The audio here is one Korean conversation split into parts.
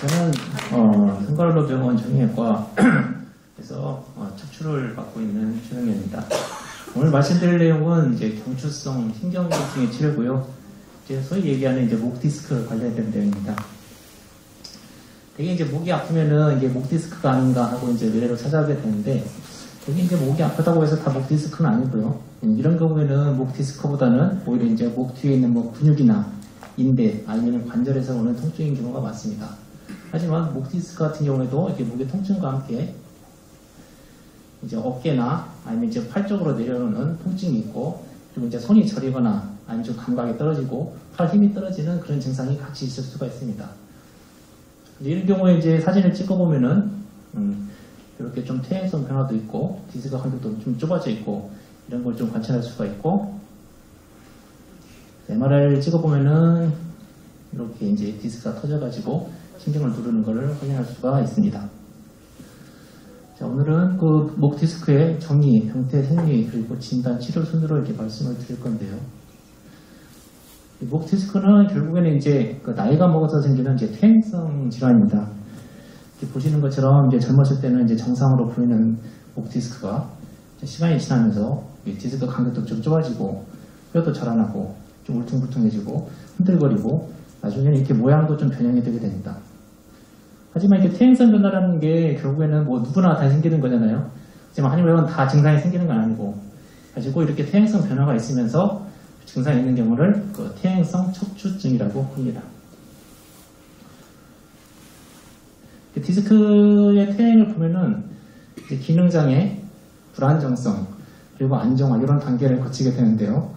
저는 성과로병원 정형외과에서 척추를 맡고 있는 최영현입니다. 오늘 말씀드릴 내용은 이제 경추성 신경통증의 치료고요. 이제 소위 얘기하는 이제 목 디스크 관련된 내용입니다. 되게 이제 목이 아프면은 이게 목 디스크가 아닌가 하고 이제 외래로 찾아오게 되는데, 여기 이제 목이 아프다고 해서 다 목 디스크는 아니고요. 이런 경우에는 목 디스크보다는 오히려 이제 목 뒤에 있는 뭐 근육이나 인대 아니면 관절에서 오는 통증인 경우가 많습니다. 하지만 목 디스크 같은 경우에도 이렇게 목의 통증과 함께 이제 어깨나 아니면 이제 팔 쪽으로 내려오는 통증이 있고, 그리고 이제 손이 저리거나 아니면 좀 감각이 떨어지고 팔 힘이 떨어지는 그런 증상이 같이 있을 수가 있습니다. 이런 경우에 이제 사진을 찍어보면은 이렇게 좀 퇴행성 변화도 있고 디스크 간격도 좀 좁아져 있고 이런 걸 좀 관찰할 수가 있고, MRI를 찍어보면은 이렇게 이제 디스크가 터져가지고 신경을 누르는 것을 확인할 수가 있습니다. 자, 오늘은 그 목 디스크의 정의, 형태, 생리, 그리고 진단, 치료 순으로 이렇게 말씀을 드릴 건데요. 목 디스크는 결국에는 이제 그 나이가 먹어서 생기는 이제 퇴행성 질환입니다. 이렇게 보시는 것처럼 이제 젊었을 때는 이제 정상으로 보이는 목 디스크가 시간이 지나면서 디스크 간격도 좀 좁아지고 뼈도 자라나고 좀 울퉁불퉁해지고 흔들거리고 나중에는 이렇게 모양도 좀 변형이 되게 됩니다. 하지만 이게 퇴행성 변화라는 게 결국에는 뭐 누구나 다 생기는 거잖아요. 하지만 한의학은 다 증상이 생기는 건 아니고, 가지고 이렇게 퇴행성 변화가 있으면서 증상이 있는 경우를 그 퇴행성 척추증이라고 합니다. 디스크의 퇴행을 보면은 이제 기능장애, 불안정성, 그리고 안정화 이런 단계를 거치게 되는데요.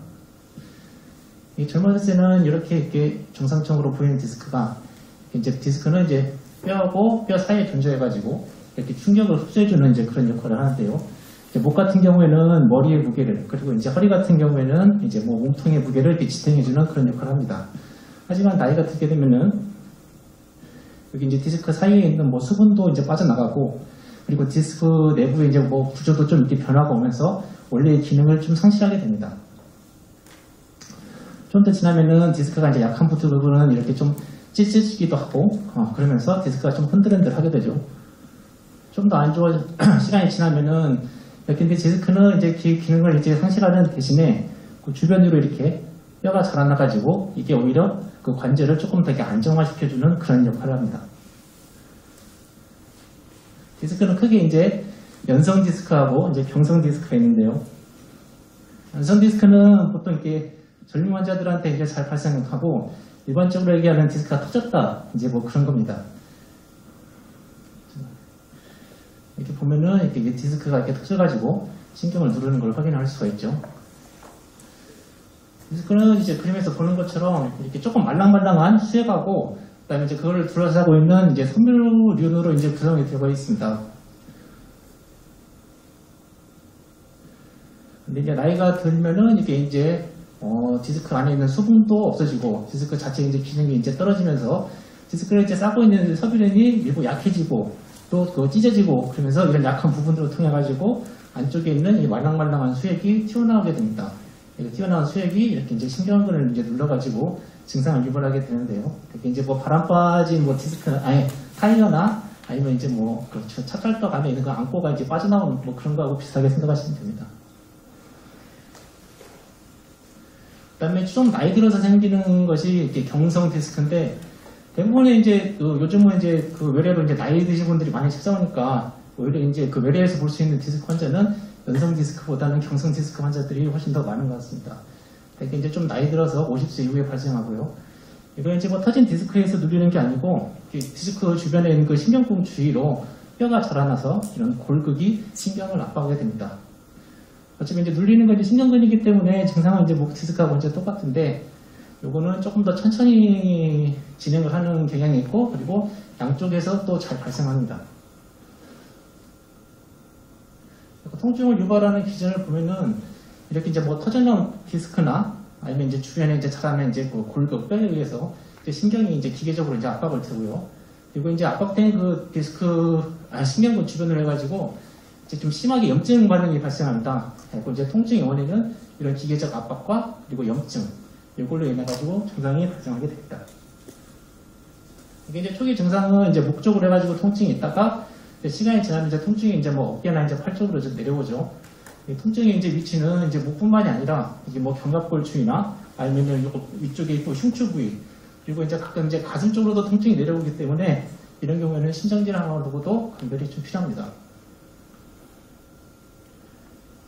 이 젊었을 때는 이렇게 정상적으로 보이는 디스크가 이제 디스크는 이제 뼈하고 뼈 사이에 존재해가지고 이렇게 충격을 흡수해주는 이제 그런 역할을 하는데요. 이제 목 같은 경우에는 머리의 무게를, 그리고 이제 허리 같은 경우에는 이제 뭐 몸통의 무게를 이렇게 지탱해주는 그런 역할을 합니다. 하지만 나이가 들게 되면은 여기 이제 디스크 사이에 있는 뭐 수분도 이제 빠져나가고, 그리고 디스크 내부에 이제 뭐 구조도 좀 이렇게 변화가 오면서 원래의 기능을 좀 상실하게 됩니다. 좀 더 지나면은 디스크가 이제 약한 부분은 이렇게 좀 찢어지기도 하고, 그러면서 디스크가 좀 흔들흔들하게 되죠. 좀 더 안 좋아져, 시간이 지나면은, 이렇게 디스크는 이제 기능을 이제 상실하는 대신에 그 주변으로 이렇게 뼈가 자라나가지고 이게 오히려 그 관절을 조금 더 안정화시켜주는 그런 역할을 합니다. 디스크는 크게 이제 연성 디스크하고 이제 경성 디스크가 있는데요. 연성 디스크는 보통 이렇게 젊은 환자들한테 이제 잘 발생하고, 일반적으로 얘기하는 디스크가 터졌다, 이제 뭐 그런 겁니다. 이렇게 보면은 이렇게 디스크가 이렇게 터져가지고 신경을 누르는 걸 확인할 수가 있죠. 디스크는 이제 그림에서 보는 것처럼 이렇게 조금 말랑말랑한 수액하고, 그다음에 이제 그걸 둘러싸고 있는 이제 섬유륜으로 이제 구성이 되어 있습니다. 근데 이제 나이가 들면은 이게 이제 디스크 안에 있는 수분도 없어지고 디스크 자체 이제 기능이 이제 떨어지면서 디스크를 이제 싸고 있는 섬유륜이 일부 약해지고 또 그거 찢어지고, 그러면서 이런 약한 부분들을 통해 가지고 안쪽에 있는 이 말랑말랑한 수액이 튀어나오게 됩니다. 튀어나온 수액이 이렇게 이제 신경근을 이제 눌러가지고 증상을 유발하게 되는데요. 이렇게 이제 뭐 바람 빠진 뭐 디스크, 아니 타이어나 아니면 이제 뭐 그 찻갈떡 안에 있는 그 안고가 이제 빠져나오는 뭐 그런 거하고 비슷하게 생각하시면 됩니다. 그다음에 좀 나이 들어서 생기는 것이 이렇게 경성 디스크인데, 대부분의 이제 요즘은 이제 그 외래로 이제 나이 드신 분들이 많이 찾아오니까 오히려 이제 그 외래에서 볼 수 있는 디스크 환자는 연성 디스크보다는 경성 디스크 환자들이 훨씬 더 많은 것 같습니다. 되게 이제 좀 나이 들어서 50세 이후에 발생하고요. 이거 이제 뭐 터진 디스크에서 눌리는 게 아니고 디스크 주변에 있는 그 신경통 주위로 뼈가 자라나서 이런 골극이 신경을 압박하게 됩니다. 어차피 이제 눌리는 건 이제 신경근이기 때문에 증상은 이제 목 디스크하고 이제 똑같은데, 요거는 조금 더 천천히 진행을 하는 경향이 있고, 그리고 양쪽에서 또 잘 발생합니다. 통증을 유발하는 기전을 보면은 이렇게 이제 뭐 터져나온 디스크나 아니면 이제 주변에 이제 자라는 이제 그 골격 뼈에 의해서 이제 신경이 이제 기계적으로 이제 압박을 주고요. 그리고 이제 압박된 그 디스크 신경근 주변을 해가지고 이제 좀 심하게 염증 반응이 발생합니다. 그리고 이제 통증의 원인은 이런 기계적 압박과 그리고 염증, 이걸로 인해 가지고 증상이 발생하게 됩니다. 이게 이제 초기 증상은 이제 목 쪽으로 해가지고 통증이 있다가 시간이 지나면 이제 통증이 이제 뭐 어깨나 이제 팔 쪽으로 좀 내려오죠. 이 통증의 이제 위치는 이제 목뿐만이 아니라 이게 뭐 견갑골추위나 아니면은 위쪽에 있고 흉추 부위 그리고 이제 가끔 이제 가슴 쪽으로도 통증이 내려오기 때문에 이런 경우에는 신장질환으로도 감별이 좀 필요합니다.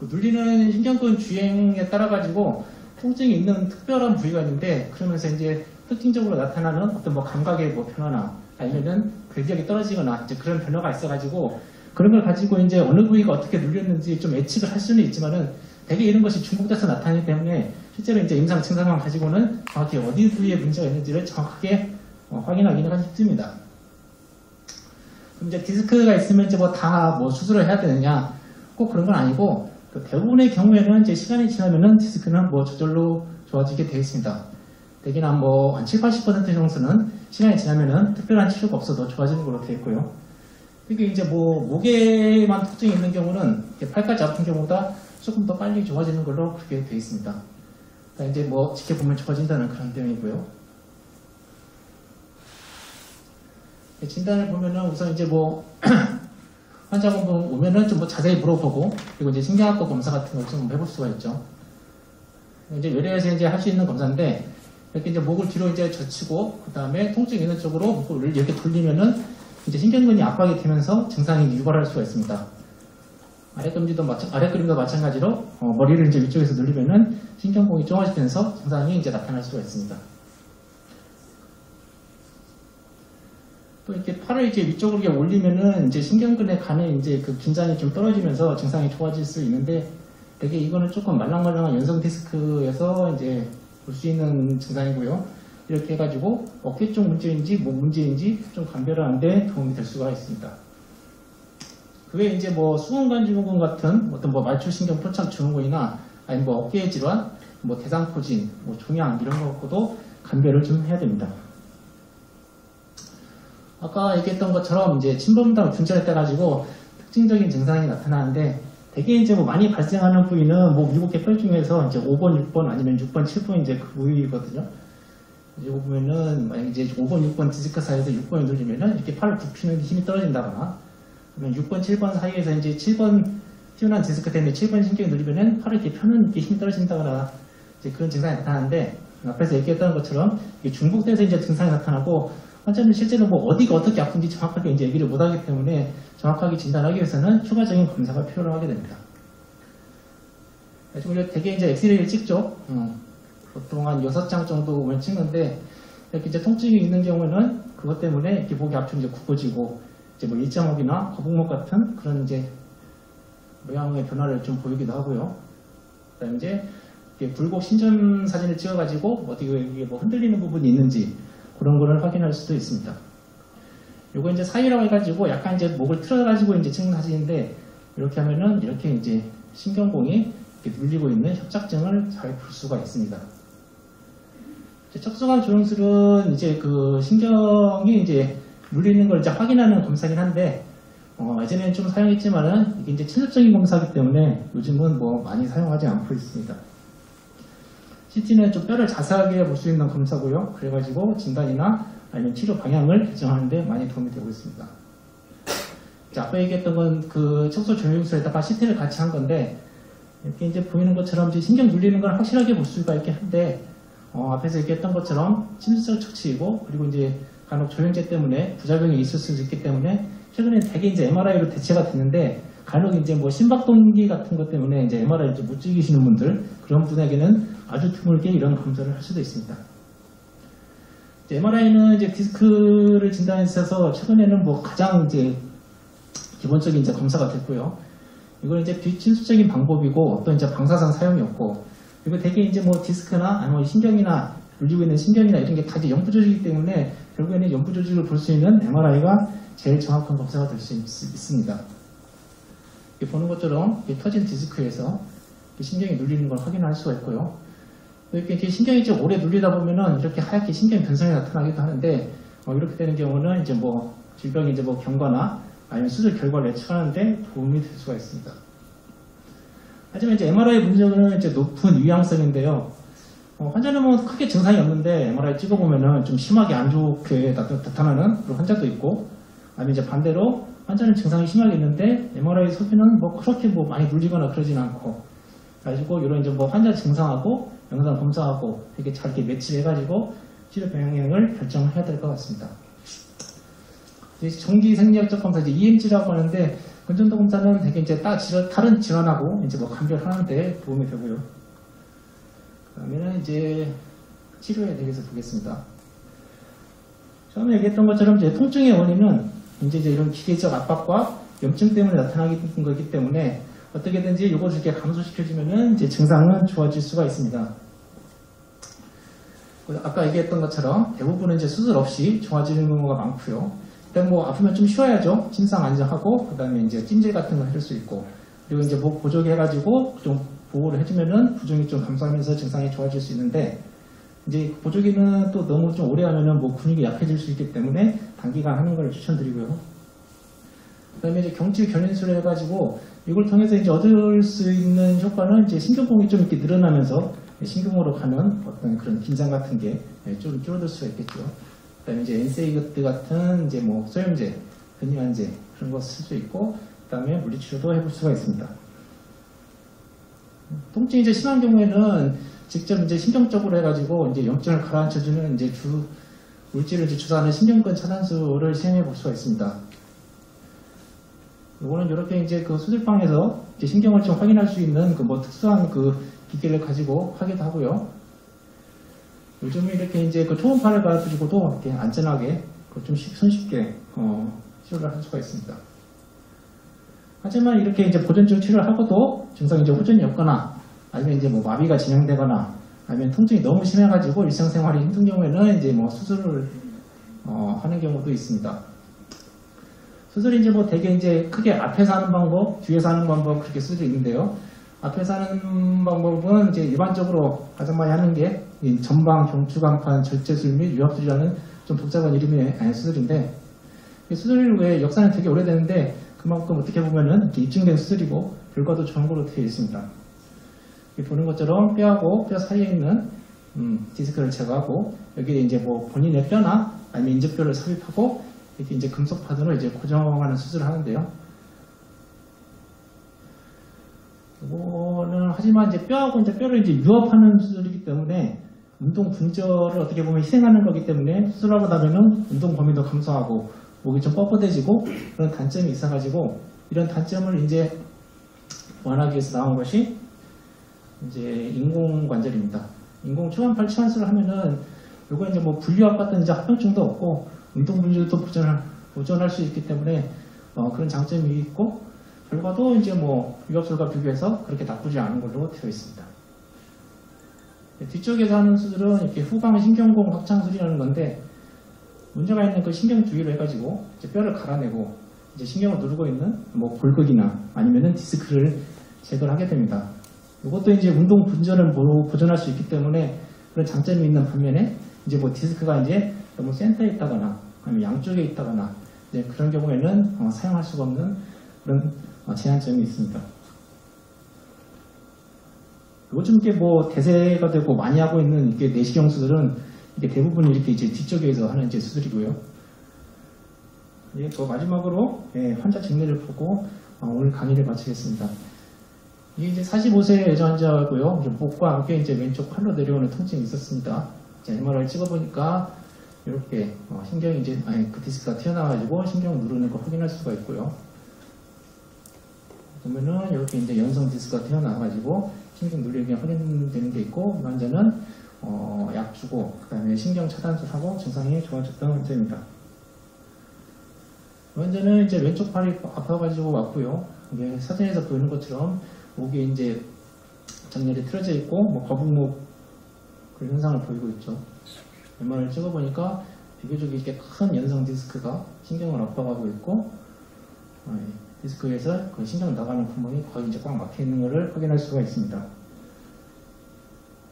그 눌리는 신경근 주행에 따라 가지고 통증이 있는 특별한 부위가 있는데 그러면서 이제 특징적으로 나타나는 어떤 뭐 감각의 뭐 변화나 아니면은 근력이 떨어지거나 이제 그런 변화가 있어가지고 그런 걸 가지고 이제 어느 부위가 어떻게 눌렸는지 좀 예측을 할 수는 있지만은 대개 이런 것이 중복돼서 나타나기 때문에 실제로 이제 임상 증상만 가지고는 정확히 어디 부위에 문제가 있는지를 정확하게 확인하기는 하기 힘듭니다. 그럼 이제 디스크가 있으면 이제 뭐 다 뭐 수술을 해야 되느냐 꼭 그런 건 아니고 그 대부분의 경우에는 이제 시간이 지나면은 디스크는 뭐 저절로 좋아지게 되어 있습니다. 대개나 뭐 한 7, 80% 정도는 시간이 지나면은 특별한 치료가 없어도 좋아지는 걸로 되어 있고요. 이게 이제 뭐 목에만 통증이 있는 경우는 팔까지 아픈 경우보다 조금 더 빨리 좋아지는 걸로 그렇게 되어 있습니다. 그러니까 이제 뭐 지켜보면 좋아진다는 그런 내용이고요. 진단을 보면은 우선 이제 뭐 환자분 오면은 좀 뭐 자세히 물어보고 그리고 이제 신경학과 검사 같은 걸 좀 해볼 수가 있죠. 이제 외래에서 이제 할 수 있는 검사인데 이렇게 이제 목을 뒤로 이제 젖히고 그 다음에 통증이 있는 쪽으로 목을 이렇게 돌리면은 이제 신경근이 압박이 되면서 증상이 유발할 수가 있습니다. 아랫그림도 마찬가지로 머리를 이제 위쪽에서 눌리면은 신경봉이 좁아지면서 증상이 이제 나타날 수가 있습니다. 또 이렇게 팔을 이제 위쪽으로 이렇게 올리면은 이제 신경근에 가는 이제 그 긴장이 좀 떨어지면서 증상이 좋아질 수 있는데 되게 이거는 조금 말랑말랑한 연성 디스크에서 이제 볼 수 있는 증상이고요. 이렇게 해가지고 어깨 쪽 문제인지 목 문제인지 좀 감별하는데 도움이 될 수가 있습니다. 그 외에 이제 뭐 수근관 증후군 같은 어떤 뭐 말초신경 포착 증후군이나 아니면 뭐 어깨 질환, 뭐 대상포진, 뭐 종양 이런 거 갖고도 감별을 좀 해야 됩니다. 아까 얘기했던 것처럼 이제 침범당 분절에 따라 가지고 특징적인 증상이 나타나는데 대개 이제 뭐 많이 발생하는 부위는 목 7개 뼈 중에서 이제 5번, 6번 아니면 6번, 7번 이제 그 부위거든요. 이제 보면은 만약 이제 5번, 6번 디스크 사이에서 6번이 눌리면은 이렇게 팔을 굽히는 힘이 떨어진다거나 그러면 6번, 7번 사이에서 이제 7번 튀어나온 디스크 때문에 7번 신경이 눌리면은 팔을 이렇게 펴는 이렇게 힘이 떨어진다거나 이제 그런 증상이 나타나는데 앞에서 얘기했던 것처럼 이게 중복돼서 이제 증상이 나타나고 환자는 실제로 뭐 어디가 어떻게 아픈지 정확하게 이제 얘기를 못하기 때문에 정확하게 진단하기 위해서는 추가적인 검사가 필요로 하게 됩니다. 지금 대개 이제 엑스레이를 찍죠. 보통 한 6장 정도 오면 찍는데 이렇게 이제 통증이 있는 경우는 그것 때문에 이렇게 목이 앞으로 이제 굽어지고 이제 뭐 일자목이나 거북목 같은 그런 이제 모양의 변화를 좀 보이기도 하고요. 그다음에 이제 굴곡 신전 사진을 찍어가지고 어디 이게 뭐 흔들리는 부분이 있는지 그런 거를 확인할 수도 있습니다. 요거 이제 사이라고 해가지고 약간 이제 목을 틀어가지고 이제 찍는 사진인데 이렇게 하면은 이렇게 이제 신경봉이 이렇게 눌리고 있는 협착증을 잘 볼 수가 있습니다. 척수관 조영술은 이제 그 신경이 이제 눌리는 걸 이제 확인하는 검사긴 한데 예전에는 좀 사용했지만은 이게 이제 친접적인 검사이기 때문에 요즘은 뭐 많이 사용하지 않고 있습니다. CT는 좀 뼈를 자세하게 볼 수 있는 검사고요. 그래가지고 진단이나 아니면 치료 방향을 결정하는데 많이 도움이 되고 있습니다. 자, 아까 얘기했던 건 그 척수 조영술에다가 CT를 같이 한 건데 이렇게 이제 보이는 것처럼 이제 신경 눌리는 걸 확실하게 볼 수가 있긴 한데 앞에서 얘기했던 것처럼 침수적 척추이고 그리고 이제 간혹 조영제 때문에 부작용이 있을 수도 있기 때문에 최근에 되게 이제 MRI로 대체가 됐는데 간혹 이제 뭐 심박동기 같은 것 때문에 이제 MRI를 좀 못 즐기시는 분들 그런 분에게는 아주 드물게 이런 검사를 할 수도 있습니다. MRI는 이제 디스크를 진단에 있어서 최근에는 뭐 가장 이제 기본적인 이제 검사가 됐고요. 이건 이제 비침수적인 방법이고 어떤 이제 방사선 사용이 없고 그리고 대개 이제 뭐 디스크나 아니면 신경이나 눌리고 있는 신경이나 이런 게 다 이제 연부 조직이기 때문에 결국에는 연부 조직을 볼 수 있는 MRI가 제일 정확한 검사가 될 수 있습니다. 보는 것처럼 터진 디스크에서 신경이 눌리는 걸 확인할 수가 있고요. 이렇게 신경이 좀 오래 눌리다 보면은 이렇게 하얗게 신경 변성이 나타나기도 하는데 이렇게 되는 경우는 이제 뭐 질병이 이제 뭐 경과나 아니면 수술 결과를 예측하는데 도움이 될 수가 있습니다. 하지만 이제 MRI 문제는 이제 높은 유양성인데요. 환자는 뭐 크게 증상이 없는데 MRI 찍어보면은 좀 심하게 안 좋게 나타나는 그런 환자도 있고, 아니면 이제 반대로 환자는 증상이 심하게 있는데 MRI 소비는 뭐 그렇게 뭐 많이 눌리거나 그러진 않고, 가지고 이런 이제 뭐 환자 증상하고 영상 검사하고 이렇게 잘 이렇게 매치해가지고 치료 병행을 결정해야 될 것 같습니다. 정기 생리학적 검사 이제 EMG라고 하는데, 근전도 검사는 되게 이제 다른 질환하고 이제 뭐 감별하는데 도움이 되고요. 그러면은 이제 치료에 대해서 보겠습니다. 처음에 얘기했던 것처럼 이제 통증의 원인은 이제 이런 기계적 압박과 염증 때문에 나타나는 거기 때문에 어떻게든지 이것을 이렇게 감소시켜주면은 이제 증상은 좋아질 수가 있습니다. 아까 얘기했던 것처럼 대부분은 이제 수술 없이 좋아지는 경우가 많고요. 일단 뭐 아프면 좀 쉬어야죠. 침상 안정하고, 그 다음에 이제 찜질 같은 거 해줄 수 있고, 그리고 이제 목 보조기해가지고 좀 보호를 해주면은 부종이 좀 감소하면서 증상이 좋아질 수 있는데, 이제 보조기는 또 너무 좀 오래 하면은 뭐 근육이 약해질 수 있기 때문에 단기간 하는 걸 추천드리고요. 그 다음에 이제 경추 견인술을 해가지고 이걸 통해서 이제 얻을 수 있는 효과는 이제 신경공이 좀 이렇게 늘어나면서 신경으로 가는 어떤 그런 긴장 같은 게 좀 줄어들 수가 있겠죠. 그 다음에 이제 엔세이드 같은 이제 뭐 소염제, 근육안제 그런 거 쓸 수 있고, 그 다음에 물리치료도 해볼 수가 있습니다. 통증이 이제 심한 경우에는 직접 이제 신경적으로 해가지고 이제 염증을 가라앉혀주는 이제 물질을 이제 주사하는 신경근 차단술을 시행해 볼 수가 있습니다. 이거는 이렇게 이제 그 수술방에서 이제 신경을 좀 확인할 수 있는 그 뭐 특수한 그 기계를 가지고 하기도 하고요. 요즘은 이렇게 이제 그 초음파를 가지고도 이렇게 안전하게 좀 손쉽게 치료를 할 수가 있습니다. 하지만 이렇게 이제 보존적 치료를 하고도 증상이 이제 호전이 없거나, 아니면 이제 뭐 마비가 진행되거나, 아니면 통증이 너무 심해가지고 일상생활이 힘든 경우에는 이제 뭐 수술을 하는 경우도 있습니다. 수술이 이제 뭐 되게 이제 크게 앞에서 하는 방법, 뒤에서 하는 방법 그렇게 수술이 있는데요. 앞에서 하는 방법은 이제 일반적으로 가장 많이 하는 게 이 전방 경추간판 절제술 및 유압술이라는 좀 복잡한 이름의 수술인데, 이 수술 외에 역사는 되게 오래됐는데 그만큼 어떻게 보면은 이렇게 입증된 수술이고 결과도 좋은 걸로 되어 있습니다. 보는 것처럼 뼈하고 뼈 사이에 있는 디스크를 제거하고, 여기에 이제 뭐 본인의 뼈나 아니면 인접뼈를 삽입하고 이렇게 이제 금속 파도로 이제 고정하는 수술을 하는데요. 이거는 하지만 이제 뼈하고 이제 뼈를 이제 유압하는 수술이기 때문에 운동 분절을 어떻게 보면 희생하는 거기 때문에 수술하고 나면은 운동 범위도 감소하고 목이 좀 뻣뻣해지고 그런 단점이 있어가지고, 이런 단점을 이제 완화하기 위해서 나온 것이 이제 인공관절입니다. 인공 초반팔 치환술을 하면은 요거 이제 뭐 분류압 같은 이제 합병증도 없고 운동 분절도 보존할 수 있기 때문에 그런 장점이 있고, 결과도 이제 뭐 유압술과 비교해서 그렇게 나쁘지 않은 걸로 되어 있습니다. 뒤쪽에서 하는 수술은 이렇게 후방 신경공 확장술이라는 건데, 문제가 있는 그 신경 주위로 해가지고 이제 뼈를 갈아내고 이제 신경을 누르고 있는 뭐 골극이나 아니면은 디스크를 제거를 하게 됩니다. 이것도 이제 운동 분절을 보존할 수 있기 때문에 그런 장점이 있는 반면에, 이제 뭐 디스크가 이제 너무 센터에 있다거나 아니면 양쪽에 있다거나 이제 그런 경우에는 사용할 수가 없는 그런 제한점이 있습니다. 요즘 게 뭐 대세가 되고 많이 하고 있는 이게 내시경 수술은 이게 대부분 이렇게 이제 뒤쪽에서 하는 이제 수술이고요. 또 마지막으로 환자 증례를 보고 오늘 강의를 마치겠습니다. 이게 이제 45세 여자 환자고요. 목과 함께 이제 왼쪽 팔로 내려오는 통증이 있었습니다. MRI 찍어보니까 이렇게 신경이 이제 그 디스크가 튀어나와가지고 신경 누르는 거 확인할 수가 있고요. 보면은 이렇게 이제 연성 디스크가 튀어나와가지고 신경 누르는 게 확인되는 게 있고, 이 환자는 약 주고 그다음에 신경 차단술하고 증상이 좋아졌던 환자입니다. 이 환자는 이제 왼쪽 팔이 아파가지고 왔고요. 이게 사진에서 보이는 것처럼 목이 이제 정렬이 틀어져 있고 뭐 거북목 그런 현상을 보이고 있죠. MRI를 찍어보니까 비교적 이렇게 큰 연성 디스크가 신경을 압박하고 있고, 디스크에서 그 신경 나가는 구멍이 거의 이제 꽉 막혀 있는 것을 확인할 수가 있습니다.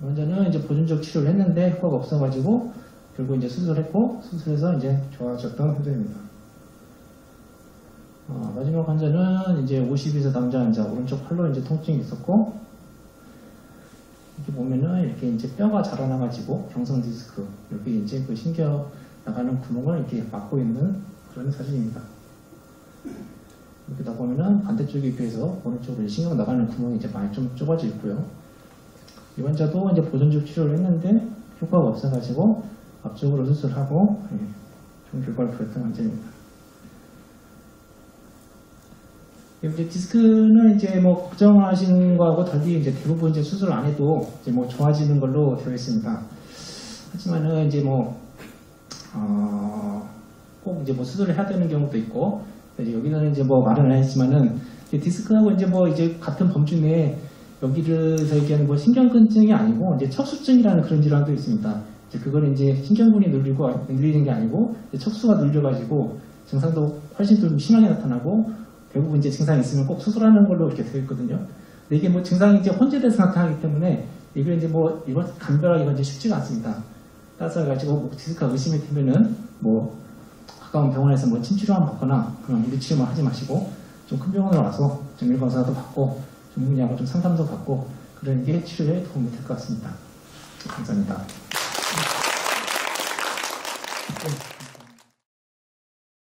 환자는 이제 보존적 치료를 했는데 효과가 없어가지고 결국 이제 수술했고, 수술해서 이제 좋아졌던 환자입니다. 마지막 환자는 이제 52세 남자 환자, 오른쪽 팔로 이제 통증이 있었고, 이렇게 보면은 이렇게 이제 뼈가 자라나가지고 경성 디스크 여기 이제 그 신겨 나가는 구멍을 이렇게 막고 있는 그런 사진입니다. 이렇게 다 보면은 반대쪽에 비해서 오른쪽으로 신경 나가는 구멍이 이제 많이 좀 좁아져 있고요. 이 환자도 이제 보존적 치료를 했는데 효과가 없어가지고 앞쪽으로 수술하고 좀 결과를 보였던 환자입니다. 이제 디스크는 이제 뭐 걱정하시는 거하고 달리 이제 대부분 이제 수술 안 해도 이제 뭐 좋아지는 걸로 되어 있습니다. 하지만은 이제 뭐 꼭 이제 뭐 수술을 해야 되는 경우도 있고, 이제 여기는 이제 뭐 말은 안 했지만은 디스크하고 이제 뭐 이제 같은 범주 내에 여기를서 얘기하는 뭐 신경근증이 아니고 이제 척수증이라는 그런 질환도 있습니다. 이제 그걸 이제 신경근이 눌리는 게 아니고 척수가 눌려가지고 증상도 훨씬 좀 심하게 나타나고 대부분 이제 증상이 있으면 꼭 수술하는 걸로 이렇게 되어 있거든요. 근데 이게 뭐 증상이 이제 혼재돼서 나타나기 때문에 이걸 이제 뭐 이번 감별하기가 이제 쉽지가 않습니다. 따라서 가지고 목 디스크가 의심이 되면은 뭐 가까운 병원에서 뭐 침치료만 받거나 그런 물리치료만 하지 마시고 좀 큰 병원으로 와서 정밀 검사도 받고 전문의하고 좀 상담도 받고 그런 게 치료에 도움이 될 것 같습니다. 감사합니다.